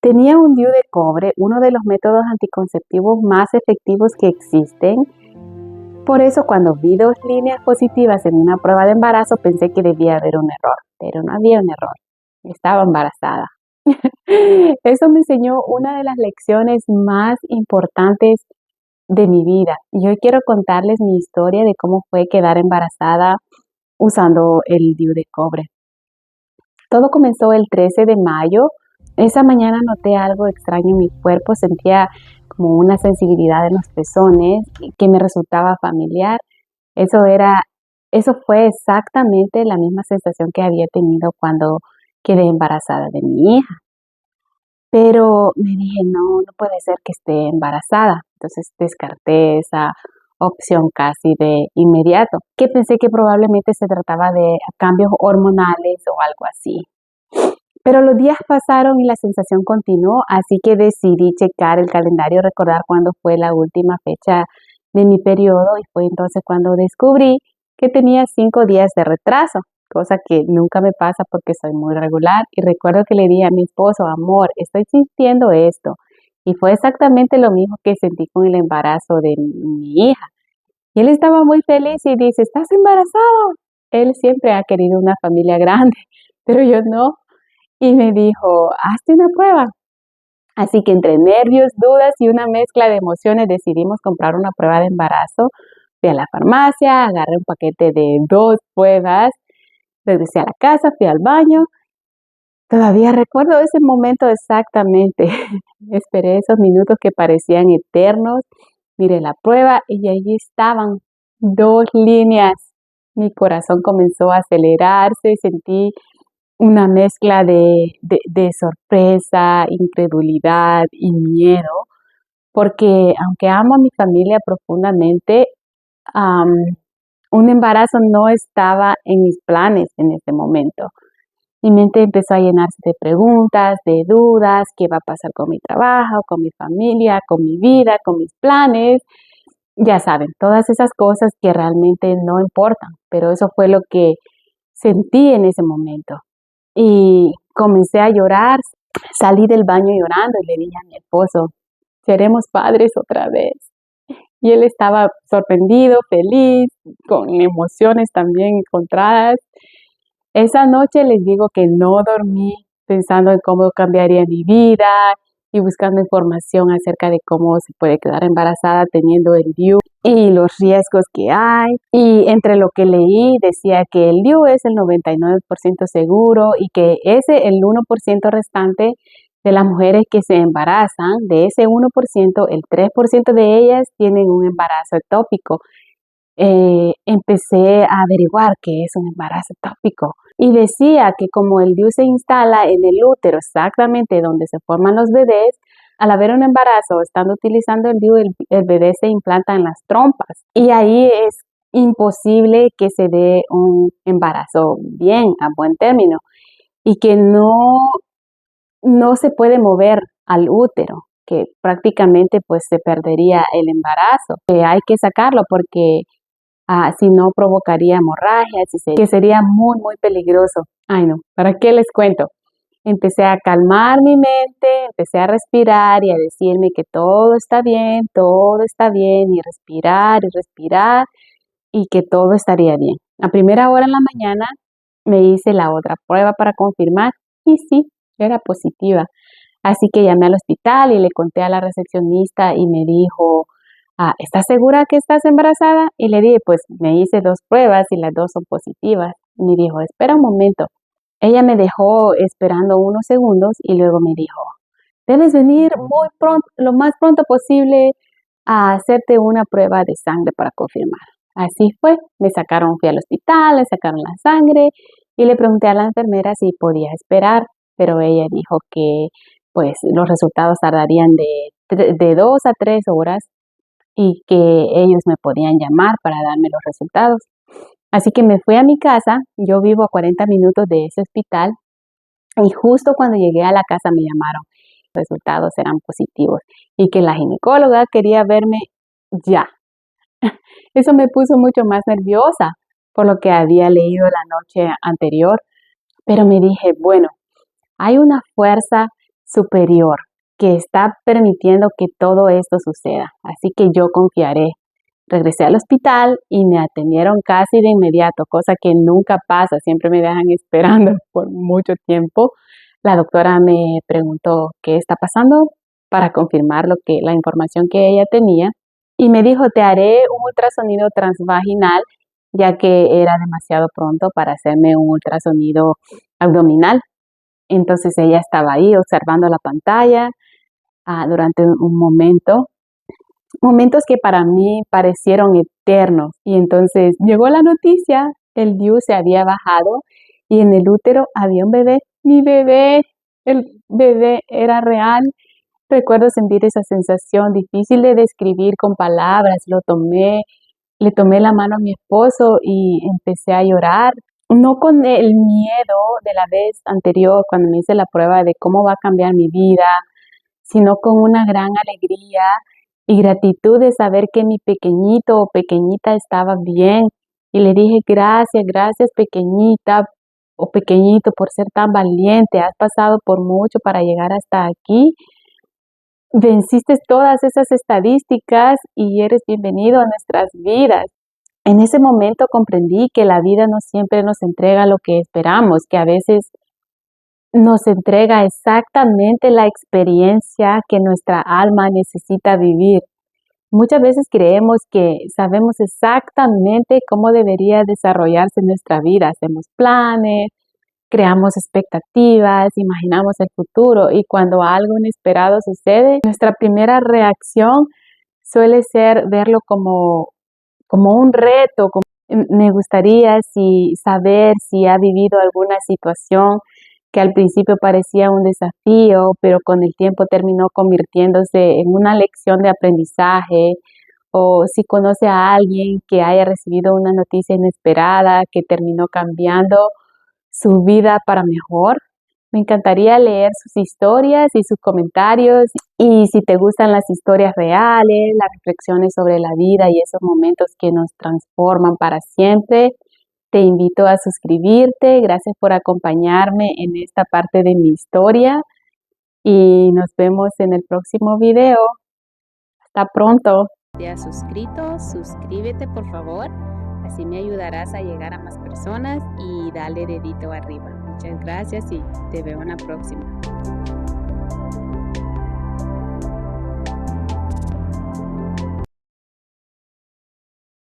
Tenía un DIU de cobre, uno de los métodos anticonceptivos más efectivos que existen. Por eso, cuando vi 2 líneas positivas en una prueba de embarazo, pensé que debía haber un error, pero no había un error. Estaba embarazada. Eso me enseñó una de las lecciones más importantes de mi vida. Y hoy quiero contarles mi historia de cómo fue quedar embarazada usando el DIU de cobre. Todo comenzó el 13 de mayo. Esa mañana noté algo extraño en mi cuerpo, sentía como una sensibilidad en los pezones que me resultaba familiar. Eso fue exactamente la misma sensación que había tenido cuando quedé embarazada de mi hija. Pero me dije, no puede ser que esté embarazada. Entonces descarté esa opción casi de inmediato, que pensé que probablemente se trataba de cambios hormonales o algo así. Pero los días pasaron y la sensación continuó, así que decidí checar el calendario, recordar cuándo fue la última fecha de mi periodo, y fue entonces cuando descubrí que tenía 5 días de retraso, cosa que nunca me pasa porque soy muy regular. Y recuerdo que le dije a mi esposo, amor, estoy sintiendo esto. Y fue exactamente lo mismo que sentí con el embarazo de mi hija. Y él estaba muy feliz y dice, ¿estás embarazada? Él siempre ha querido una familia grande, pero yo no. Y me dijo, hazte una prueba. Así que entre nervios, dudas y una mezcla de emociones decidimos comprar una prueba de embarazo. Fui a la farmacia, agarré un paquete de 2 pruebas, regresé a la casa, fui al baño. Todavía recuerdo ese momento exactamente. Esperé esos minutos que parecían eternos. Miré la prueba y allí estaban 2 líneas. Mi corazón comenzó a acelerarse, sentí una mezcla de sorpresa, incredulidad y miedo, porque aunque amo a mi familia profundamente, am, un embarazo no estaba en mis planes en ese momento. Mi mente empezó a llenarse de preguntas, de dudas: ¿qué va a pasar con mi trabajo, con mi familia, con mi vida, con mis planes? Ya saben, todas esas cosas que realmente no importan, pero eso fue lo que sentí en ese momento. Y comencé a llorar, salí del baño llorando y le dije a mi esposo, seremos padres otra vez. Y él estaba sorprendido, feliz, con emociones también encontradas. Esa noche les digo que no dormí pensando en cómo cambiaría mi vida y buscando información acerca de cómo se puede quedar embarazada teniendo el DIU y los riesgos que hay. Y entre lo que leí decía que el DIU es el 99% seguro y que el 1% restante de las mujeres que se embarazan, de ese 1%, el 3% de ellas tienen un embarazo ectópico. Empecé a averiguar qué es un embarazo ectópico y decía que como el DIU se instala en el útero, exactamente donde se forman los bebés, al haber un embarazo, estando utilizando el DIU, el bebé se implanta en las trompas y ahí es imposible que se dé un embarazo bien, a buen término, y que no se puede mover al útero, que prácticamente pues se perdería el embarazo, que hay que sacarlo porque si no provocaría hemorragias, que sería muy, muy peligroso. Ay, no, ¿para qué les cuento? Empecé a calmar mi mente, empecé a respirar y a decirme que todo está bien, y respirar, y que todo estaría bien. A primera hora en la mañana me hice la otra prueba para confirmar y sí, era positiva. Así que llamé al hospital y le conté a la recepcionista y me dijo, ¿estás segura que estás embarazada? Y le dije, pues me hice 2 pruebas y las 2 son positivas. Y me dijo, espera un momento. Ella me dejó esperando unos segundos y luego me dijo, debes venir muy pronto, lo más pronto posible, a hacerte una prueba de sangre para confirmar. Así fue, fui al hospital, le sacaron la sangre y le pregunté a la enfermera si podía esperar, pero ella dijo que pues los resultados tardarían de 2 a 3 horas y que ellos me podían llamar para darme los resultados. Así que me fui a mi casa, yo vivo a 40 minutos de ese hospital, y justo cuando llegué a la casa me llamaron, los resultados eran positivos y que la ginecóloga quería verme ya. Eso me puso mucho más nerviosa por lo que había leído la noche anterior, pero me dije, bueno, hay una fuerza superior que está permitiendo que todo esto suceda. Así que yo confiaré. Regresé al hospital y me atendieron casi de inmediato, cosa que nunca pasa, siempre me dejan esperando por mucho tiempo. La doctora me preguntó qué está pasando para confirmar la información que ella tenía y me dijo, te haré un ultrasonido transvaginal, ya que era demasiado pronto para hacerme un ultrasonido abdominal. Entonces ella estaba ahí observando la pantalla durante un momento, momentos que para mí parecieron eternos. Y entonces llegó la noticia, el DIU se había bajado y en el útero había un bebé. Mi bebé, el bebé era real. Recuerdo sentir esa sensación difícil de describir con palabras. Le tomé la mano a mi esposo y empecé a llorar. No con el miedo de la vez anterior cuando me hice la prueba de cómo va a cambiar mi vida, sino con una gran alegría y gratitud de saber que mi pequeñito o pequeñita estaba bien. Y le dije, gracias pequeñita o pequeñito por ser tan valiente. Has pasado por mucho para llegar hasta aquí. Venciste todas esas estadísticas y eres bienvenido a nuestras vidas. En ese momento comprendí que la vida no siempre nos entrega lo que esperamos, que a veces nos entrega exactamente la experiencia que nuestra alma necesita vivir. Muchas veces creemos que sabemos exactamente cómo debería desarrollarse nuestra vida. Hacemos planes, creamos expectativas, imaginamos el futuro y cuando algo inesperado sucede, nuestra primera reacción suele ser verlo como un reto. Me gustaría saber si ha vivido alguna situación que al principio parecía un desafío, pero con el tiempo terminó convirtiéndose en una lección de aprendizaje, o si conoce a alguien que haya recibido una noticia inesperada que terminó cambiando su vida para mejor. Me encantaría leer sus historias y sus comentarios. Y si te gustan las historias reales, las reflexiones sobre la vida y esos momentos que nos transforman para siempre, te invito a suscribirte. Gracias por acompañarme en esta parte de mi historia y nos vemos en el próximo video. Hasta pronto. ¿Te has suscrito? Suscríbete por favor, así me ayudarás a llegar a más personas y dale dedito arriba. Muchas gracias y te veo en la próxima.